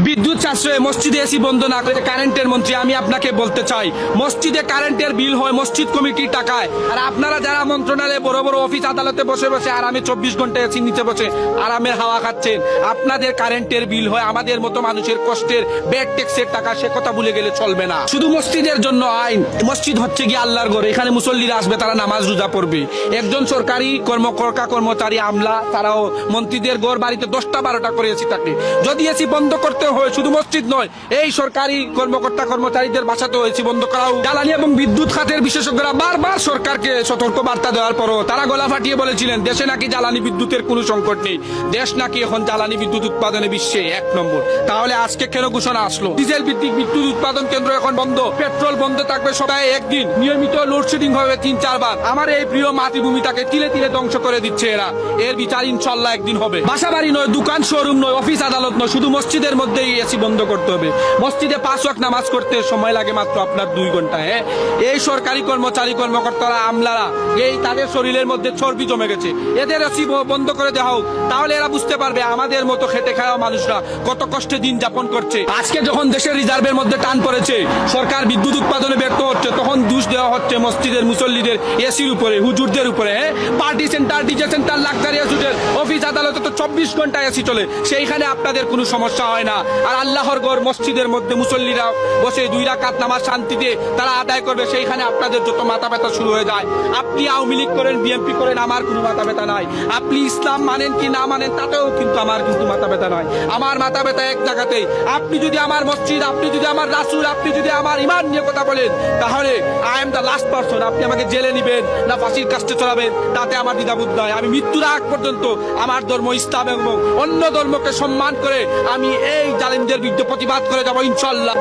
বিদ্যুৎ সাশ্রয়ে মসজিদে এসি বন্ধ না করে কারেন্টের মন্ত্রী, আমি আপনাকে বলতে চাই, মসজিদে কারেন্টের বিল হয় মসজিদ কমিটির টাকায়, আর আপনারা যারা মন্ত্রণালয়ে বড় বড় অফিস আদালতে বসে বসে আরামে 24 ঘন্টা এসি নিচে বসে আরামের হাওয়া খাচ্ছেন, আপনাদের কারেন্টের বিল হয় আমাদের মতো মানুষের কষ্টের ব্যাড ট্যাক্সের টাকা। সে কথা ভুলে গেলে চলবে না। শুধু মসজিদের জন্য আইন, মসজিদ হচ্ছে কি আল্লাহর ঘর, এখানে মুসল্লিরা আসবে, তারা নামাজ রোজা পড়বে। একজন সরকারি কর্মচারী আমলা তারাও মন্ত্রীদের ঘর বাড়িতে 10টা 12টা করে এসি থাকে। যদি এসি বন্ধ করতে হয় শুধু মসজিদ নয়, এই সরকারি কর্মচারীদের বাসাতেও এসি বন্ধ করা হোক। জ্বালানি এবং বিদ্যুৎ খাতের বিশেষজ্ঞরা বারবার সরকারকে সতর্ক বার্তা দেওয়ার পরও তারা গলা ফাটিয়ে বলেছিলেন দেশে নাকি জ্বালানি বিদ্যুতের কোনো সংকট নেই, দেশ নাকি এখন জ্বালানি বিদ্যুৎ উৎপাদনে বিশ্বে 1 নম্বর। তাহলে আজকে কেন ঘোষণা আসলো ডিজেল ভিত্তিক বিদ্যুৎ উৎপাদন কেন্দ্র এখন বন্ধ, পেট্রোল বন্ধ থাকবে সবাই একদিন, নিয়মিত লোডশেডিং হবে 3-4 বার। আমার এই প্রিয় মাতৃভূমিটাকে তিলে তিলে ধ্বংস করে দিচ্ছে এরা। এর বিচার ইনশাল্লাহ একদিন হবে। বাসা বাড়ি নয়, দোকান শোরুম নয়, অফিস আদালত নয়, শুধু মসজিদের মধ্যেই এসি বন্ধ করতে হবে। মসজিদে 5 ওয়াক্ত নামাজ করতে সময় লাগে মাত্র আপনার 2 ঘন্টা। এই সরকারি কর্মকর্তারা আমলারা এই তাদের শরীরের মধ্যে চর্বি জমে গেছে, এদের এসি বন্ধ করে দেওয়া হোক। তাহলে এরা বুঝতে পারবে আমাদের মতো খেটে খাওয়া মানুষরা কত কষ্টে দিন যাপন করছে। আজকে যখন দেশের রিজার্ভের মধ্যে টান পড়েছে, সরকার বিদ্যুৎ উৎপাদনে ব্যর্থ হচ্ছে, তখন দোষ দেওয়া হচ্ছে মসজিদের মুসল্লিদের এসির উপরে, হুজুরদের উপরে। Party centre, DJ centre, luxurious hotel, office আদালতে তো 24 ঘন্টা এসি চলে, সেইখানে আপনাদের কোনো সমস্যা হয় না। আর আল্লাহর ঘর মসজিদের মধ্যে মুসল্লিরা বসে 2 রাকাত নামাজ শান্তিতে তারা আদায় করবে, সেইখানে আপনাদের যত মাথা ব্যথা শুরু হয়ে যায়। আপনি আওয়ামী লীগ করেন, বিএনপি করেন, আমার কোনো মাথা ব্যথা নাই। আপনি ইসলাম মানেন কি না মানেন তাতেও কিন্তু আমার কিন্তু মাথা ব্যথা নাই। আমার মাথা ব্যথা এক জায়গাতেই, আপনি যদি আমার মসজিদ, আপনি যদি আমার রাসূল, আপনি যদি আমার ইমান নিয়ে কথা বলেন, তাহলে I am the last person. আপনি আমাকে জেলে নিবেন না ফাঁসির কাস্টে চড়াবেন, তাতে আমার দ্বিধাবোধ নাই। আমি মৃত্যুর আগ পর্যন্ত আমার ধর্ম ইসলাম এবং অন্য ধর্মকে সম্মান করে আমি এই জালিমদের বিরুদ্ধে প্রতিবাদ করে যাবো ইনশাল্লাহ।